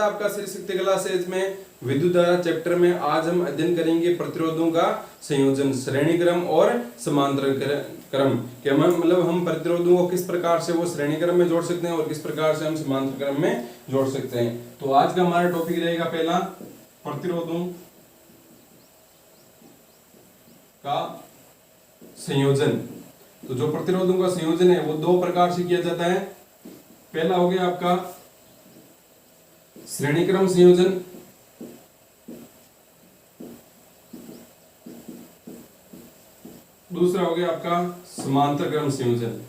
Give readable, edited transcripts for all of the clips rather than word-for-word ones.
था आपका श्री शक्ति क्लासेज में विद्युत धारा चैप्टर में। आज हम अध्ययन करेंगे प्रतिरोधों का संयोजन, श्रेणी क्रम और समांतर क्रम के मतलब हम प्रतिरोधों को किस प्रकार से वो श्रेणी क्रम में जोड़ सकते हैं और किस प्रकार से हम समांतर क्रम में जोड़ सकते हैं। तो आज का हमारा टॉपिक रहेगा पहला प्रतिरोधों का संयोजन। तो जो प्रतिरोधों का संयोजन है वो दो प्रकार से किया जाता है। पहला हो गया आपका श्रेणी क्रम संयोजन, दूसरा हो गया आपका समांतर क्रम संयोजन।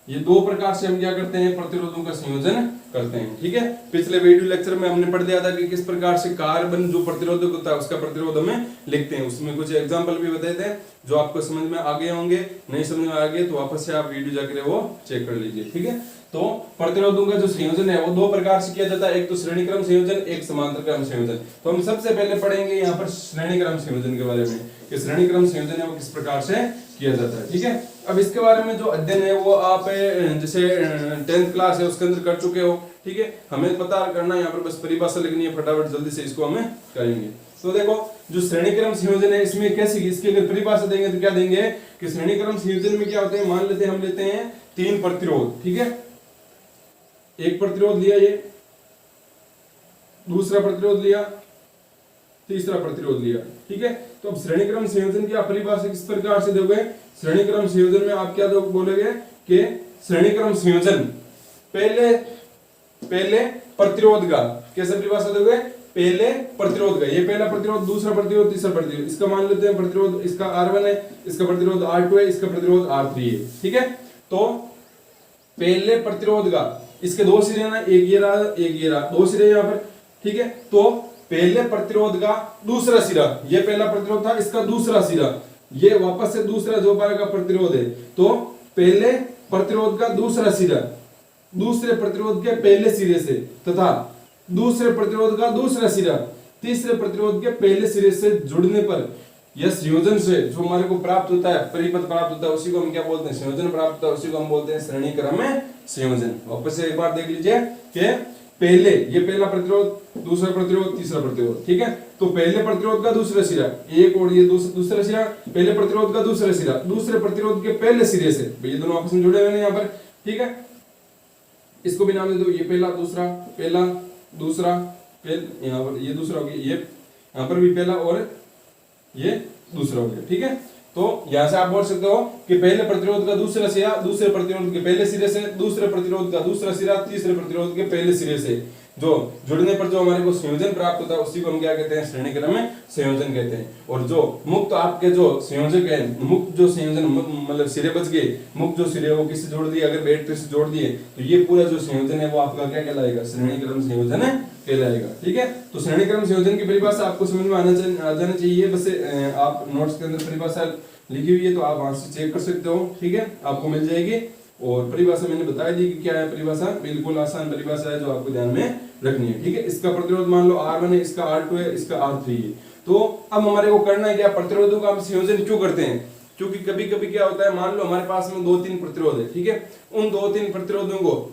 ये दो प्रकार से हम क्या करते हैं, प्रतिरोधों का संयोजन करते हैं। ठीक है, पिछले वीडियो लेक्चर में हमने पढ़ दिया था कि किस प्रकार से कार्बन जो प्रतिरोधक होता है उसका प्रतिरोध हमें लिखते हैं। उसमें कुछ एग्जांपल भी बताए थे जो आपको समझ में आ गए होंगे। नहीं समझ में आ गए तो वापस से आप वीडियो जाकर वो चेक कर लीजिए। ठीक है, तो प्रतिरोधों का जो संयोजन है वो दो प्रकार से किया जाता है, एक तो श्रेणी क्रम संयोजन, एक समांतर क्रम संयोजन। तो हम सबसे पहले पढ़ेंगे यहाँ पर श्रेणी क्रम संयोजन के बारे में कि श्रेणी क्रम संयोजन है वो किस प्रकार से किया जाता है। ठीक है, अब इसके बारे में जो अध्ययन है वो आप जैसे 10th क्लास है उसके अंदर कर चुके हो। ठीक है, हमें पता करना है यहाँ पर बस परिभाषा लिखनी है, फटाफट जल्दी से इसको हमें करेंगे। तो देखो जो श्रेणी क्रम संयोजन है इसमें कैसे, इसकी अगर परिभाषा देंगे तो क्या देंगे कि श्रेणी क्रम संयोजन में क्या होते हैं, मान लेते हैं हम लेते हैं 3 प्रतिरोध। ठीक है, एक प्रतिरोध लिया, ये दूसरा प्रतिरोध लिया, तीसरा प्रतिरोध लिया। ठीक है, तो अब श्रेणी क्रम संयोजन की आप परिभाषा किस प्रकार से दोगे, श्रेणी क्रम संयोजन में आप क्या बोलोगे कि श्रेणी क्रम संयोजन पहले प्रतिरोध का कैसे परिभाषा दोगे, पहले प्रतिरोध का, ये पहला प्रतिरोध, दूसरा प्रतिरोध, तीसरा प्रतिरोध, इसका मान लेते हैं प्रतिरोध इसका R1 है, इसका प्रतिरोध R2 है, इसका प्रतिरोध R3 है। ठीक है, तो पहले प्रतिरोध का इसके दो सिरे ना, एक ये रहा एक ये रहा, दो सिरे यहाँ पर। ठीक है, तो पहले प्रतिरोध का दूसरा सिरा, ये पहला प्रतिरोध था, इसका दूसरा सिरा, ये वापस से दूसरा जो बार का प्रतिरोध है, तो पहले प्रतिरोध का दूसरा सिरा दूसरे प्रतिरोध के पहले सिरे से तथा दूसरे प्रतिरोध का दूसरा सिरा तीसरे प्रतिरोध के पहले सिरे से जुड़ने पर यह संयोजन से जो हमारे को प्राप्त होता है, परिपथ प्राप्त होता है, उसी को हम क्या बोलते हैं, संयोजन प्राप्त होता है, उसी को हम बोलते हैं श्रेणी क्रम में संयोजन। वापस से एक बार देख लीजिए कि पहले ये पहला प्रतिरोध, दूसरा प्रतिरोध, तीसरा प्रतिरोध। ठीक है, तो पहले प्रतिरोध का दूसरा सिरा एक और ये दूसरा सिरा, पहले प्रतिरोध का दूसरा सिरा दूसरे प्रतिरोध के पहले सिरे से, ये दोनों आपस में जुड़े हुए हैं यहाँ पर। ठीक है, इसको भी नाम दे दो, ये पहला दूसरा, पहला दूसरा, यहाँ पर ये दूसरा हो गया, ये यहाँ पर भी पहला और ये दूसरा हो गया। ठीक है, तो यहां से आप बोल सकते हो कि पहले प्रतिरोध का दूसरा सिरा दूसरे प्रतिरोध के पहले सिरे से, दूसरे प्रतिरोध का दूसरा सिरा तीसरे प्रतिरोध के पहले सिरे से जो जुड़ने पर जो हमारे को संयोजन प्राप्त होता है उसी को हम क्या कहते हैं, श्रेणी क्रम में संयोजन कहते हैं। और जो मुक्त आपके जो संयोजक है, मुक्त जो संयोजन मतलब सिरे बच गए, मुक्त जो सिरे वो किससे जोड़ दिए, अगर बैटरी से जोड़ दिए तो ये पूरा जो संयोजन है वो आपका क्या कहलाएगा, श्रेणी क्रम संयोजन कहलाएगा। ठीक है, तो श्रेणी क्रम संयोजन की परिभाषा आपको समझ में आ जाना चाहिए। बस आप नोट्स के अंदर परिभाषा लिखी हुई है तो आप वहां से चेक कर सकते हो। ठीक है, आपको मिल जाएगी। और परिभाषा मैंने बता दी कि क्या है परिभाषा, बिल्कुल आसान परिभाषा है जो आपको ध्यान में रखनी है। ठीक है, इसका प्रतिरोध मान लो R1 है, इसका R2 है, इसका R3 है। तो अब हमारे को करना है क्या, प्रतिरोधों का हम संयोजन क्यों करते हैं, क्योंकि कभी कभी क्या होता है, मान लो हमारे पास में 2-3 प्रतिरोध है। ठीक है, उन 2-3 प्रतिरोधों को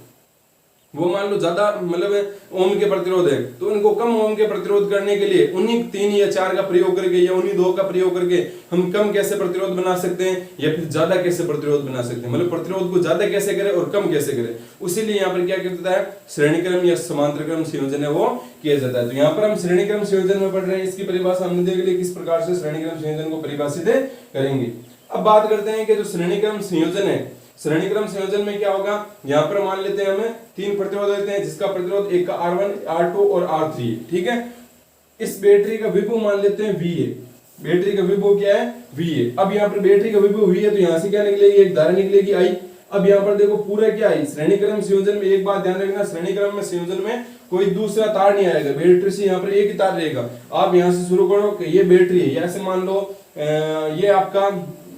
वो मान लो ज्यादा मतलब ओम के प्रतिरोध है, तो उनको कम ओम के प्रतिरोध करने के लिए उन्हीं 3 या 4 का प्रयोग करके या उन्हीं 2 का प्रयोग करके हम कम कैसे प्रतिरोध बना सकते हैं या फिर ज्यादा कैसे प्रतिरोध बना सकते हैं, मतलब प्रतिरोध को ज्यादा कैसे करें और कम कैसे करें। उसीलिए यहाँ पर क्या किया जाता है, श्रेणी क्रम या समांतर क्रम संयोजन है वो किया जाता है। तो यहाँ पर हम श्रेणी क्रम संयोजन में पढ़ रहे हैं, इसकी परिभाषा हमने देख ली किस प्रकार से श्रेणी क्रम संयोजन को परिभाषित करेंगे। अब बात करते हैं कि जो श्रेणी क्रम संयोजन है, श्रेणी क्रम संयोजन में क्या होगा, यहाँ पर मान लेते हैं हमें 3 प्रतिरोध लेते हैं जिसका प्रतिरोध एक का R1, R2 और R3 है। ठीक है, इस बैटरी का विभव मान लेते हैं V है, बैटरी का विभव क्या है, V है। अब यहाँ पर बैटरी का विभव V है तो यहाँ से क्या निकलेगी, एक धारा निकलेगी I। अब यहाँ पर देखो पूरा क्या है, श्रेणी क्रम संयोजन में एक बात ध्यान रखना, श्रेणी क्रम में संयोजन में कोई दूसरा तार नहीं आएगा, बैटरी से यहाँ पर एक ही तार रहेगा। आप यहाँ से शुरू करो कि ये बैटरी है, ऐसे मान लो ये आपका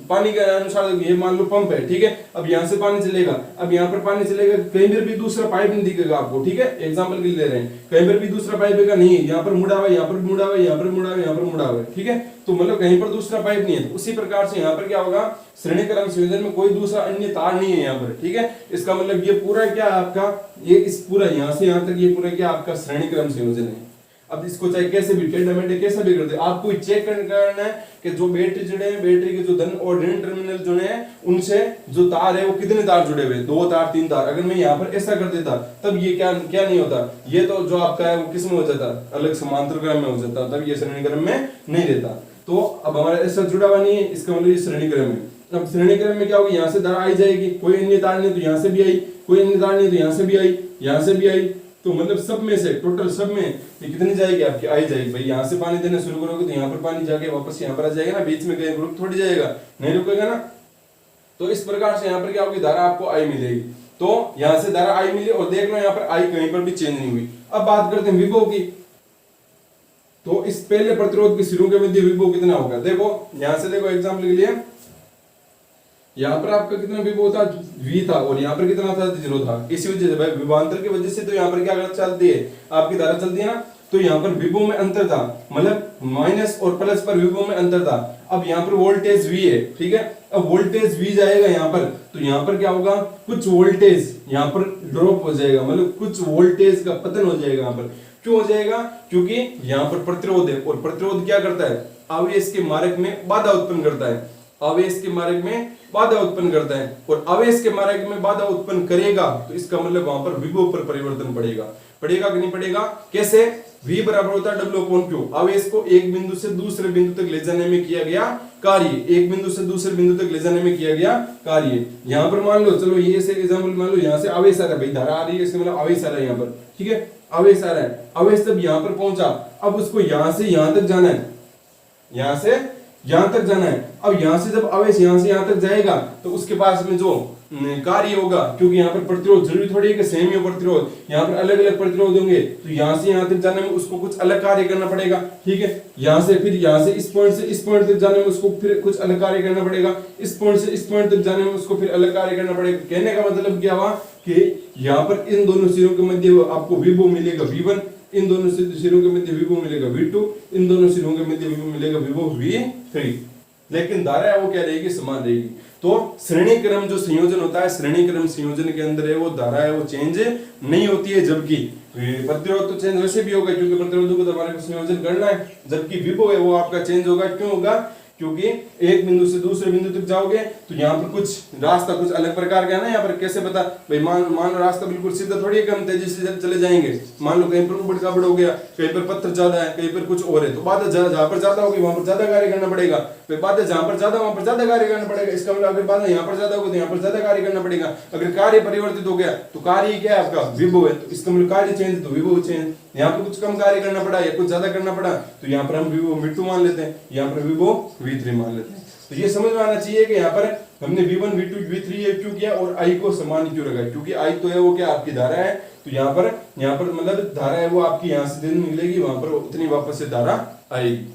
पानी के अनुसार ये मान लो पंप है, ठीक है, अब यहाँ से पानी चलेगा, अब यहाँ पर पानी चलेगा, कहीं पर भी दूसरा पाइप नहीं दिखेगा आपको, ठीक है, एग्जांपल के लिए ले रहे हैं, कहीं पर भी दूसरा पाइप है नहीं है, यहाँ पर मुड़ा हुआ, यहाँ पर मुड़ा हुआ, यहाँ पर मुड़ा हुआ, यहाँ पर मुड़ा हुआ, ठीक है, तो मतलब कहीं पर दूसरा पाइप नहीं है। तो उसी प्रकार से यहाँ पर क्या होगा, श्रेणी क्रम संयोजन में कोई दूसरा अन्य तार नहीं है यहाँ पर, ठीक है, इसका मतलब ये पूरा क्या आपका, ये इस पूरा यहाँ से यहाँ तक ये पूरा क्या आपका श्रेणी क्रम संयोजन है। अब इसको चाहे कैसे भी टेढ़ा मेढ़ा कैसे भी कर दे, आपको चेक करना है कि जो बैटरी जुड़े हैं, बैटरी के जो धन और ऋण टर्मिनल जुड़े हैं, उनसे जो तार है वो कितने तार जुड़े हुए, 2 तार 3 तार। अगर मैं यहाँ पर ऐसा कर देता तब ये क्या क्या नहीं होता, ये तो जो आपका है वो किस में हो जाता, अलग समांतर क्रम में हो जाता, तब ये श्रेणी क्रम में नहीं रहता। तो अब हमारा ऐसा जुड़ा हुआ नहीं है, इसका मतलब ये श्रेणी क्रम है। अब श्रेणी क्रम में क्या होगा, यहाँ से धारा आई जाएगी, कोई अन्य तार नहीं तो यहाँ से भी आई, कोई अन्य तार नहीं तो यहाँ से भी आई, यहाँ से भी आई, तो मतलब सब में से टोटल सब में ये कितनी जाएगी आपकी, आई जाएगी। भाई यहाँ से पानी देना शुरू करोगे तो यहाँ पर पानी जाके वापस यहाँ पर आ जाएगा ना, बीच में कहीं रुक थोड़ी जाएगा, नहीं रुकेगा ना। तो इस प्रकार से यहाँ पर क्या होगी, धारा आपको आई मिलेगी। तो यहाँ से धारा आई मिली और देख लो यहाँ पर आई कहीं पर भी चेंज नहीं हुई। अब बात करते हैं विभव की। तो इस पहले प्रतिरोध के सिरों के मध्य विभव कितना होगा, देखो यहाँ से देखो एग्जाम्पल के लिए, यहाँ पर आपका कितना विभव था, V था, और यहाँ पर कितना था, 0 था। इसी वजह से भाई विभवांतर की वजह से तो यहाँ पर क्या चलती है, आपकी धारा चलती है ना, तो यहाँ पर विभव में अंतर था, मतलब माइनस और प्लस पर विभव में अंतर था। अब यहाँ पर वोल्टेज V है, ठीक है, अब वोल्टेज V जाएगा यहाँ पर, तो यहाँ पर क्या होगा, कुछ वोल्टेज यहाँ पर ड्रॉप हो जाएगा, मतलब कुछ वोल्टेज का पतन हो जाएगा यहाँ पर। क्यों हो जाएगा, क्योंकि यहाँ पर प्रतिरोध है, और प्रतिरोध क्या करता है, आवेश के मार्ग में बाधा उत्पन्न करता है, आवेश के मार्ग में बाधा उत्पन्न करता है, और आवेश के मार्ग में बाधा उत्पन्न करेगा तो इसका मतलब वहां पर विभव पर परिवर्तन पड़ेगा, पड़ेगा कि नहीं पड़ेगा, कैसे, V बराबर होता है W/Q, आवेश को एक बिंदु से दूसरे बिंदु तक ले जाने में किया गया कार्य, एक बिंदु से दूसरे बिंदु तक ले जाने में किया गया कार्य। यहाँ पर मान लो, चलो ये से एग्जांपल मान लो, यहाँ से आवेश आ रहा है, भाई धारा आ रही है, इसका मतलब आवेश आ रहा है यहाँ पर, ठीक है, आवेश आ रहा है, आवेश तब यहाँ पर पहुंचा, अब उसको यहाँ से यहाँ तक जाना है, यहाँ से यहाँ तक जाना है। अब यहाँ से जब आवेश यहाँ से यहाँ तक जाएगा तो उसके पास में जो कार्य होगा, क्योंकि यहाँ पर प्रतिरोध जरूरी थोड़ी है कि सेम ही प्रतिरोध, यहाँ पर अलग अलग प्रतिरोध होंगे, तो यहाँ से यहाँ तक जाने में उसको कुछ अलग कार्य करना पड़ेगा, ठीक है, यहाँ से फिर यहाँ से इस पॉइंट तक जाने में उसको फिर कुछ अलग कार्य करना पड़ेगा, इस पॉइंट से इस पॉइंट तक जाने में उसको फिर अलग कार्य करना पड़ेगा। कहने का मतलब क्या हुआ कि यहाँ पर इन दोनों सिरों के मध्य आपको विभव मिलेगा V1, इन दोनों सिरों के मध्य विभव मिलेगा V2, इन दोनों सिरों के मध्य विभव मिलेगा विभव V3, लेकिन धारा है वो क्या रहेगी, समान रहेगी। तो श्रेणी क्रम जो संयोजन होता है, श्रेणी क्रम संयोजन के अंदर है वो धारा है वो चेंज नहीं होती है, जबकि प्रतिरोध तो चेंज वैसे भी होगा क्योंकि प्रतिरोधों को तो हमारे को संयोजन करना है, जबकि विभव है वो आपका चेंज होगा। क्यों होगा, क्योंकि एक बिंदु से दूसरे बिंदु तक जाओगे तो यहाँ पर कुछ रास्ता कुछ अलग प्रकार का है ना, यहाँ पर कैसे पता भाई, मान लो रास्ता बिल्कुल सीधा थोड़ी है, कम तेजी से चले जाएंगे, मान लो कहीं पर उबड़ खाबड़ हो गया, कहीं पर पत्थर ज्यादा है, कहीं पर कुछ और है, तो बाधा जहाँ पर ज्यादा होगी वहां पर ज्यादा कार्य करना पड़ेगा, फिर बाधा जहाँ पर ज्यादा वहां पर ज्यादा कार्य करना पड़ेगा। इसका मतलब अगर बाधा यहाँ पर ज्यादा होगी तो यहाँ पर ज्यादा कार्य करना पड़ेगा। अगर कार्य परिवर्तित हो गया तो कार्य क्या है आपका, विभव है, तो इसका मतलब कार्य चेंज तो विभव चेंज। यहाँ पर कुछ कम कार्य करना पड़ा या कुछ ज्यादा करना पड़ा तो यहाँ पर हम विभव V2 मान लेते हैं, यहाँ पर विभव V3 मान लेते हैं। तो ये समझ में आना चाहिए कि यहाँ पर हमने V1 V2 V3 क्यों किया और I को समान क्यों रखा, क्योंकि I तो है वो क्या आपकी धारा है, तो यहाँ पर मतलब धारा है वो आपकी यहाँ से दिन मिलेगी, वहां पर उतनी वापस से धारा आएगी।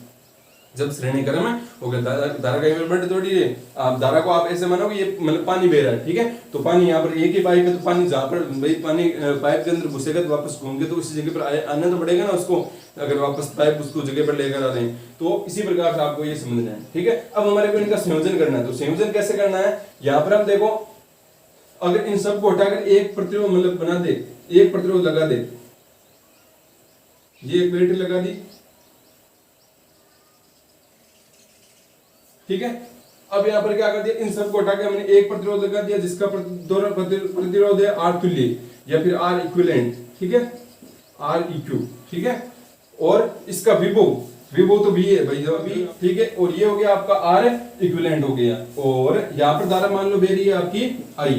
जब श्रेणी क्रम हो गया, धारा का इन्वॉल्वमेंट थोड़ी है, आप धारा को आप ऐसे मानो कि ये मतलब पानी बह रहा है, ठीक है, तो पानी यहाँ पर एक ही पाइप है, तो पानी जहाँ पर भाई पानी पाइप के अंदर घुसेगा तो वापस घूम के तो उसी जगह पर आना तो पड़ेगा ना उसको, अगर वापस पाइप उसको जगह पर लेकर आ रहे हैं। तो इसी प्रकार से आपको ये समझना है, ठीक है। अब हमारे को इनका संयोजन करना है, तो संयोजन कैसे करना है, यहाँ पर हम देखो, अगर इन सबको हटाकर एक प्रतिरोध मतलब बना दे, एक प्रतिरोध लगा दे, ये एक बैटरी लगा दी, ठीक है। अब यहाँ पर क्या कर दिया, इन सबको हटा के हमने एक प्रतिरोध लगा दिया जिसका प्रतिरोध है R तुल्य या फिर R इक्विवेलेंट, ठीक है, R eq, ठीक है, और इसका विभव तो V है भाई, V, ठीक है, और ये हो गया आपका R इक्विवेलेंट हो गया, और यहाँ पर धारा मान लो बह रही है आपकी I।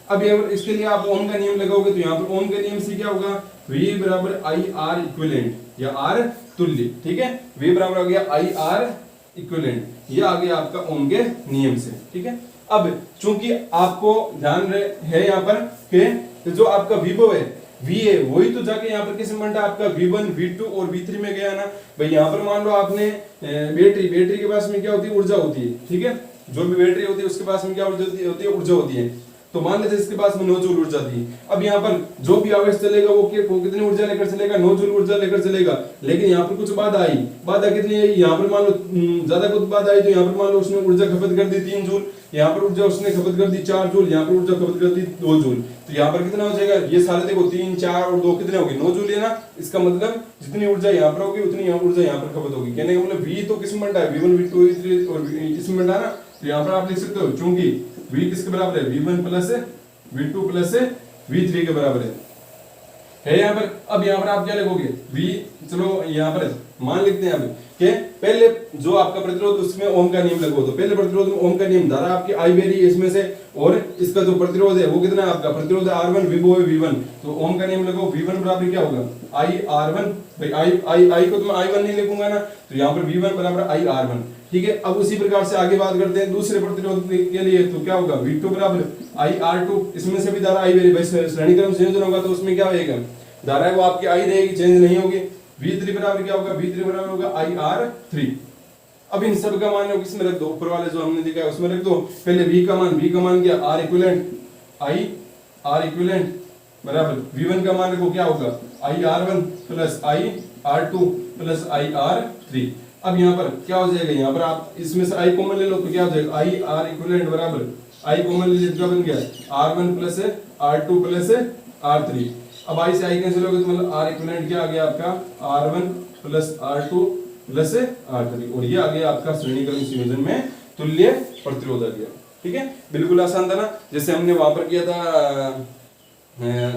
अब इसके लिए आप ओम का नियम लगाओगे तो यहाँ पर ओम के नियम से क्या होगा, V बराबर I R इक्विवेलेंट या R तुल्य, ठीक है, V बराबर हो गया I R इक्विवेलेंट, ये आ गया आपका ओम के नियम से, ठीक है। अब चूंकि आपको ध्यान है यहाँ पर कि जो आपका विभव है V है वही तो जाके यहाँ पर किस में बंटा, आपका V1 V2 और V3 में गया ना भाई। यहाँ पर मान लो आपने बैटरी के पास में क्या होती है, ऊर्जा होती है, ठीक है, जो भी बैटरी होती है उसके पास में क्या होती है ऊर्जा होती है। तो मान लेते हैं इसके पास में 9 जूल ऊर्जा थी। अब यहाँ पर जो भी आवेश चलेगा वो कितनी ऊर्जा लेकर चलेगा, 9 जूल ऊर्जा लेकर चलेगा। लेकिन यहाँ पर कुछ बाधा आई, बाधा कितनी आई, यहाँ पर मान लो ज्यादा कुछ बाधा आई, तो यहाँ पर मान लो उसने ऊर्जा खपत कर दी 3 जूल, यहाँ पर ऊर्जा उसने खपत कर दी 4 जूल, यहाँ पर ऊर्जा खपत कर दी 2 जूल। तो यहाँ पर कितना हो जाएगा, ये सारे देखो 3 4 और 2 कितने होगी, 9 जूल है ना। इसका मतलब जितनी ऊर्जा यहाँ पर होगी उतनी ऊर्जा यहाँ पर खपत होगी। कहने का मतलब V तो किस में बंटा है, V1 V2 V3 और किस में बंटा है ना। तो यहाँ पर आप लिख सकते हो चूंकि V किसके बराबर है, V1 plus V2 plus V3 के बराबर है यहाँ पर। अब यहाँ पर आप क्या लिखोगे, V, चलो यहाँ पर मान लिखते हैं अभी कि पहले जो आपका प्रतिरोध उसमें ओम का नियम लगो। तो पहले प्रतिरोध में ओम का नियम, धारा आपकी I बेरी है इसमें से, और इसका जो प्रतिरोध है वो कितना है आपका, प्रतिरोध है R1, विभव है V1। तो ओम का नियम लगो, V1 बराबर क्या होगा IR1, भाई I को तो मैं I1 नहीं लिखूंगा ना, तो यहाँ पर V1 बराबर IR1। ठीक है, अब उसी प्रकार से आगे बात करते हैं दूसरे प्रतिरोध के लिए। तो क्या होगा, V2 बराबर IR2, इसमें से भी धारा I वेरी, भाई श्रेणी क्रम संयोजन होगा तो उसमें क्या होगा, धारा है वो आपकी I रहेगी, चेंज नहीं होगी। V3 बराबर क्या होगा, V3 बराबर होगा IR3। अब इन सब का मान है किसमें रख दो, ऊपर वाले जो हमने दिखाया उसमें रख दो। पहले V का मान क्या, R इक्विवेलेंट बराबर V1 का मान रखो क्या होगा IR1 plus IR2 plus IR3। अब यहाँ पर क्या हो जाएगा, यहाँ पर आप इसमें से I कॉमन ले लो तो क्या हो जाएगा, IR इक्विवेलेंट बराबर I कॉमन ले लिया बन गया R1 plus R2 plus R3। अब I से I कैंसिल हो गया तो मतलब R इक्विवेलेंट क्या आ गया आपका R1 plus R2 plus R3, और ये आ गया आपका श्रेणीक्रम संयोजन में तुल्य प्रतिरोध आ गया। ठीक है, बिल्कुल आसान था ना। जैसे हमने वहां पर किया था,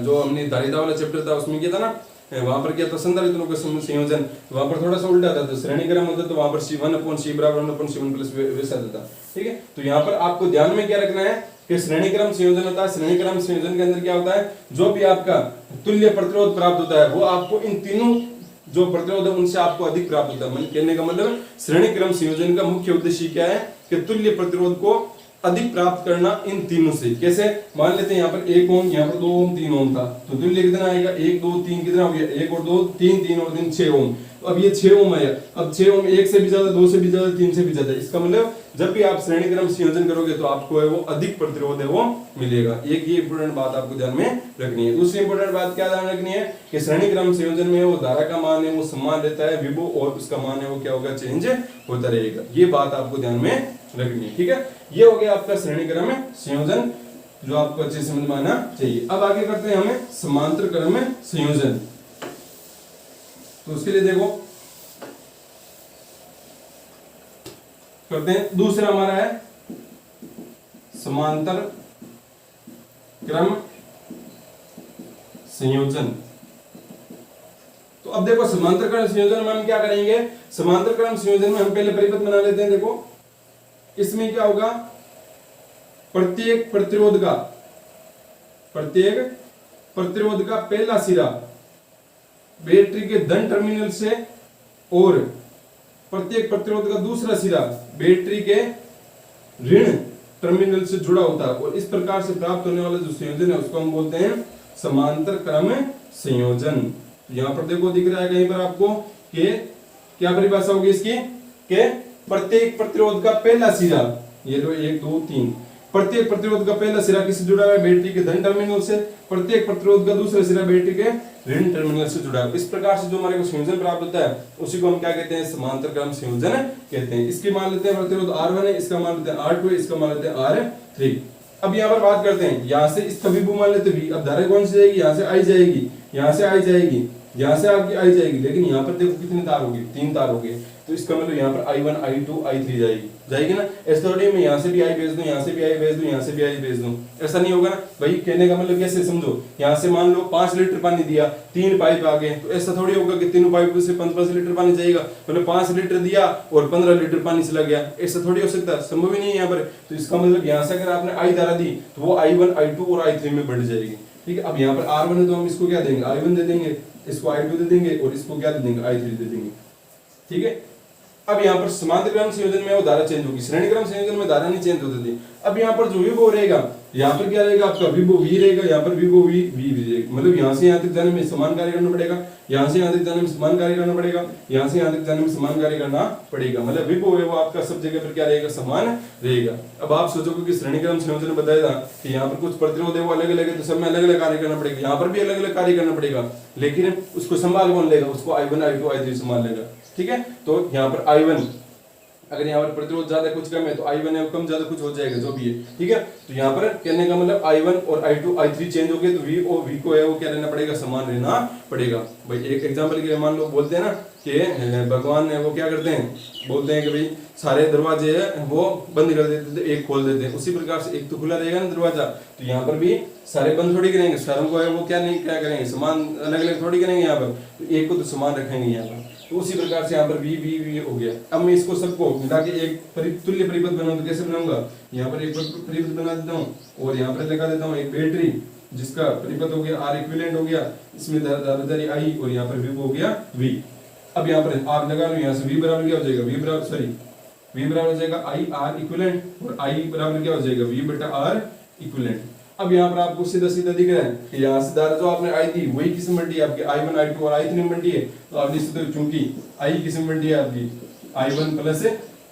जो हमने धारिता वाला चैप्टर था उसमें किया था ना, वहां पर किया था संधारित्रों का संयोजन, वहां पर थोड़ा सा उल्टा था। तो श्रेणीक्रम होता तो वहां पर C1/C बराबर 1/C1 प्लस वैसा था। ठीक है, तो यहाँ पर आपको ध्यान में क्या रखना है कि श्रेणीक्रम संयोजन होता है। श्रेणीक्रम संयोजन के अंदर क्या होता है, जो भी आपका तुल्य प्रतिरोध प्राप्त होता है वो आपको इन तीनों जो प्रतिरोध है उनसे आपको अधिक प्राप्त होता है। कहने का मतलब श्रेणीक्रम संयोजन का मुख्य उद्देश्य क्या है कि तुल्य प्रतिरोध को अधिक प्राप्त करना इन तीनों से। कैसे, मान लेते हैं यहाँ पर 1 ओम, यहाँ पर 2 ओम, 3 ओम था, तो तुल्य कितना आएगा 1 2 3 कितना हो गया, 1 और 2 3, 3 और 3 6 ओम। तो अब ये 6 ओम आया। अब 6 ओम 1 से भी ज्यादा, 2 से भी ज्यादा, 3 से भी ज्यादा। इसका मतलब जब भी आप श्रेणीक्रम संयोजन करोगे तो आपको है वो अधिक प्रतिरोध है वो मिलेगा। एक ये इंपोर्टेंट बात आपको ध्यान में रखनी है। दूसरी इंपोर्टेंट बात क्या ध्यान रखनी है कि श्रेणीक्रम संयोजन में वो धारा का मान है वो समान रहता है, विभव और उसका मान है वो क्या होगा, चेंज होता रहेगा। ये बात आपको ध्यान में रखनी है। ठीक है, ये हो गया आपका श्रेणीक्रम संयोजन जो आपको अच्छे से समझ में आना चाहिए। अब आगे करते हैं हमें समांतर क्रम संयोजन। तो उसके लिए देखो करते हैं, दूसरा हमारा है समांतर क्रम संयोजन। तो अब देखो समांतर क्रम संयोजन में हम क्या करेंगे, समांतर क्रम संयोजन में हम पहले परिपथ बना लेते हैं। देखो इसमें क्या होगा, प्रत्येक प्रतिरोध का पहला सिरा बैटरी के धन टर्मिनल से और प्रत्येक प्रतिरोध का दूसरा सिरा बैटरी के ऋण टर्मिनल से जुड़ा होता है, और इस प्रकार से प्राप्त होने वाला जो संयोजन है उसको हम बोलते हैं समांतर क्रम संयोजन। यहां पर देखो दिख रहा है कहीं पर आपको कि क्या परिभाषा होगी इसकी, कि प्रत्येक प्रतिरोध का पहला सिरा, ये लो 1 2 3, प्रत्येक प्रतिरोध का पहला सिरा किससे जुड़ा है, बैटरी के धन टर्मिनल से। प्रत्येक प्रतिरोध का दूसरा सिरा बैटरी के ऋण टर्मिनल से जुड़ा है। इस प्रकार से जो हमारे को संयोजन प्राप्त होता है उसी को हम क्या कहते हैं, समांतर क्रम संयोजन कहते हैं। इसकी मान लेते हैं प्रतिरोध R1 है, इसका मान लेते हैं R2 है, इसका मान लेते हैं R3। अब यहाँ पर बात करते हैं, यहाँ से इसका विभव मान लेते हैं V। अब धारा कौन सी जाएगी, यहाँ से I जाएगी, यहाँ से I जाएगी, यहाँ से आपकी I जाएगी, लेकिन यहाँ पर देखो कितने तार हो गए, 3 तार हो गए। तो इसका मतलब यहाँ पर I1 I2 I3 जाएगी ना। ऐसा थोड़ी मैं यहाँ से भी I भेज दूं, यहाँ से भी I भेज दूं, यहाँ से भी I भेज दूं, ऐसा नहीं होगा ना भाई। कहने का मतलब कैसे समझो, यहाँ से मान लो 5 लीटर पानी दिया, 3 पाइप आ गए, तो ऐसा थोड़ी होगा कि तीनों पाइप से 5 लीटर पानी जाएगा। मतलब 5 लीटर दिया और 15 लीटर पानी चला गया, ऐसा थोड़ी हो सकता, संभव ही नहीं है यहाँ पर। तो इसका मतलब यहाँ से अगर आपने I धारा दी तो वो I1 I2 और I3 में बढ़ जाएगी। ठीक है, अब यहाँ पर R1 है तो हम इसको क्या देंगे, I1 दे देंगे, इसको I2 दे देंगे और इसको क्या दे देंगे, I3 दे देंगे। ठीक है, अब यहाँ पर समांतर क्रम संयोजन में वो धारा चेंज होगी, श्रेणी क्रम संयोजन में धारा नहीं चेंज होती थी। अब यहाँ पर जो विभव रहेगा, यहाँ पर क्या रहेगा आपका विभव v रहेगा, यहाँ पर विभव v रहेगा, मतलब यहाँ से यहाँ तक जाने में समान कार्य करना पड़ेगा, यहाँ से यहाँ तक जाने में समान कार्य करना पड़ेगा, यहाँ से यहाँ तक जाने में समान कार्य करना पड़ेगा, मतलब विभव है वो आपका सब जगह पर क्या रहेगा, समान रहेगा। अब आप सोचोगे कि श्रेणी क्रम संयोजन में बताया था कि यहाँ पर कुछ प्रतिरोध है वो अलग अलग है, तो सब में अलग अलग कार्य करना पड़ेगा, यहाँ पर भी अलग अलग कार्य करना पड़ेगा, लेकिन उसको संभाल कौन लेगा, उसको I1 I2 I3 संभाल लेगा। ठीक है, तो यहाँ पर I1 अगर यहाँ पर प्रतिरोध ज्यादा कुछ कम है तो I1 है कम ज्यादा कुछ हो जाएगा जो भी है। ठीक है, तो यहाँ पर कहने का मतलब I1 और I2 I3 चेंज हो गए तो V और V को है वो क्या रहना पड़ेगा, समान रहना पड़ेगा। भाई एक एग्जांपल के लिए मान लो बोलते हैं ना कि भगवान है वो क्या करते हैं, बोलते हैं कि भाई सारे दरवाजे है वो बंद कर देते थे, एक खोल देते हैं, उसी प्रकार से एक तो खुला रहेगा ना दरवाजा, तो यहाँ पर भी सारे बंद थोड़ी करेंगे, सारों को है वो क्या नहीं क्या करेंगे, समान अलग अलग थोड़ी करेंगे, यहाँ पर तो एक को तो समान रखेंगे यहाँ पर। तो उसी प्रकार से यहाँ पर V हो गया। अब मैं इसको सबको मिला के एक तुल्य परिपथ बनाऊं तो कैसे बनाऊंगा, यहाँ पर एक परिपथ बना देता हूँ और यहाँ पर लगा देता हूँ एक बैटरी जिसका परिपथ हो गया R इक्विवेलेंट हो गया, इसमें धाराधारी I और यहाँ पर V हो गया V। अब यहाँ पर आप लगा लो, यहाँ से V बराबर क्या हो जाएगा, V बराबर हो जाएगा I R इक्विवेलेंट और I बराबर क्या हो जाएगा, V बटा R इक्विवेलेंट। अब यहाँ पर आपको सीधा सीधा दिख रहा है कि यहाँ से धारा जो आपने I दी वही किसमें बंटी है आपकी I1 I2 और I3 में बंटी है, तो आप लिख सकते हो चूंकि I किसमें बंटी है आपकी I1 plus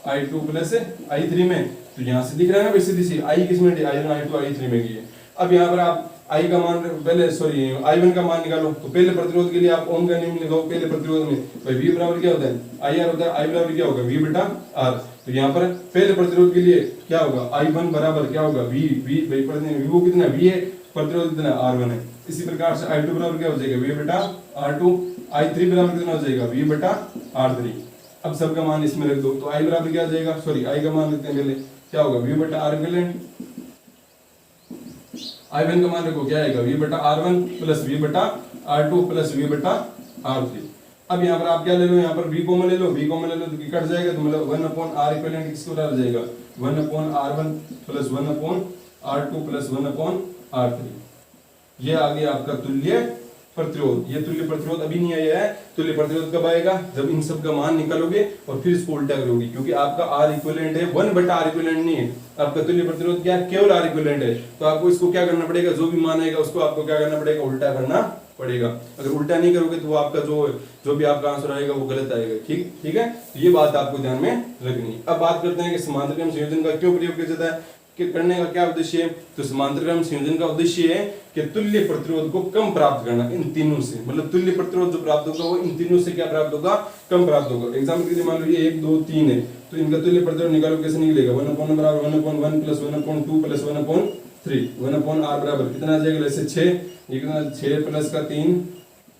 I2 plus I3 में, तो यहाँ से दिख रहा है ना सीधी सी I किसमें बंटी I1 I2 I3 में की है। अब यहाँ पर आप I का मान पहले I1 का मान निकालो, तो पहले प्रतिरोध के लिए आप ओम का नियम लगाओ, पहले प्रतिरोध में भाई V बराबर क्या होता है IR होता है, I बराबर क्या होगा V बटा R, तो यहाँ पर पहले प्रतिरोध के लिए क्या होगा I1 बराबर क्या होगा V भाई वो कितना V है, प्रतिरोध कितना R1 है। इसी प्रकार से I2 बराबर क्या हो जाएगा V बटा R2, I3 बराबर कितना हो जाएगा V बटा R3। अब सबका मान इसमें रख दो, तो I बराबर क्या हो जाएगा, I का मान रखते हैं पहले, क्या होगा V बटा R इक्विवेलेंट, I1 का मान रखो क्या आएगा V बटा R1 प्लस V बटा R2 प्लस V बटा R3। अब यहाँ पर आप क्या ले लो, यहाँ पर V कॉमन ले लो, V कॉमन ले लो तो कट जाएगा, तो मतलब 1/R इक्विवेलेंट किसको बराबर जाएगा 1/R1 plus 1/R2 plus 1/R3। ये आ गया आपका तुल्य प्रतिरोध। ये तुल्य प्रतिरोध अभी नहीं आया है, तुल्य प्रतिरोध कब आएगा, जब इन सब का मान निकालोगे और फिर इसको उल्टा करोगे, क्योंकि आपका R इक्विवेलेंट है 1/R इक्विवेलेंट नहीं है, आपका तुल्य प्रतिरोध क्या केवल R इक्विवेलेंट है। तो आपको इसको क्या करना पड़ेगा, जो भी मान आएगा उसको आपको क्या करना पड़ेगा, उल्टा करना पड़ेगा। अगर उल्टा नहीं करोगे तो वो आपका जो भी आपका आंसर आएगा वो गलत आएगा। ठीक है, तो ये बात आपको ध्यान में रखनी है। अब बात करते हैं कि समांतर क्रम संयोजन का क्यों प्रयोग किया जाता है, कि करने का क्या उद्देश्य है, तो समांतर क्रम संयोजन का उद्देश्य है कि तुल्य प्रतिरोध को कम प्राप्त करना इन तीनों से, मतलब तुल्य प्रतिरोध जो प्राप्त होगा वो इन तीनों से क्या प्राप्त होगा, कम प्राप्त होगा। एग्जाम्पल के लिए मान लो ये 1 2 3 है, तो इनका तुल्य प्रतिरोध निकालो, कैसे निकलेगा 1/1 बराबर 1/1 प्लस 1/2 प्लस 1/3, 1/R बराबर कितना आ जाएगा, जैसे 6, ये कितना 6 प्लस का 3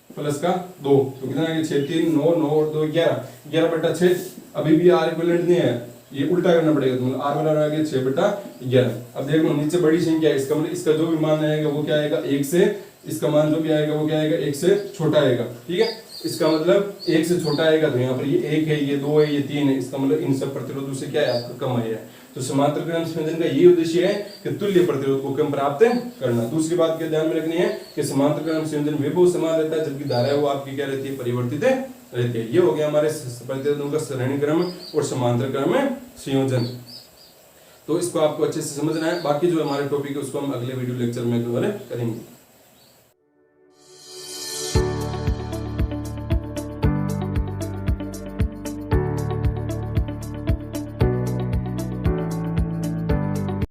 प्लस का 2, तो कितना आ गया 6 3 9 9 और 2 11, 11/6। अभी भी R इक्विवेलेंट नहीं है, ये उल्टा करना पड़ेगा, तो मतलब R बराबर आ गया 6/11। अब देख लो नीचे बड़ी संख्या है, इसका मतलब इसका जो भी मान आएगा वो क्या आएगा 1 से, इसका मान जो भी आएगा वो क्या आएगा 1 से छोटा आएगा। ठीक है, इसका मतलब 1 से छोटा आएगा, तो यहाँ पर ये 1 है, ये 2 है, ये 3 है, इसका मतलब इन सब प्रतिरोधों से क्या है आपका कम आया है। तो समांतर क्रम संयोजन का ये उद्देश्य है कि तुल्य प्रतिरोध को कम प्राप्त करना। दूसरी बात क्या ध्यान में रखनी है कि समांतर क्रम संयोजन विभव समान रहता है, जबकि धारा वो आपकी क्या रहती है, परिवर्तित रहती है। ये हो गया हमारे प्रतिरोधों का श्रेणी क्रम और समांतर क्रम संयोजन। तो इसको आपको अच्छे से समझना है, बाकी जो हमारे टॉपिक है उसको हम अगले वीडियो लेक्चर में कवर करेंगे।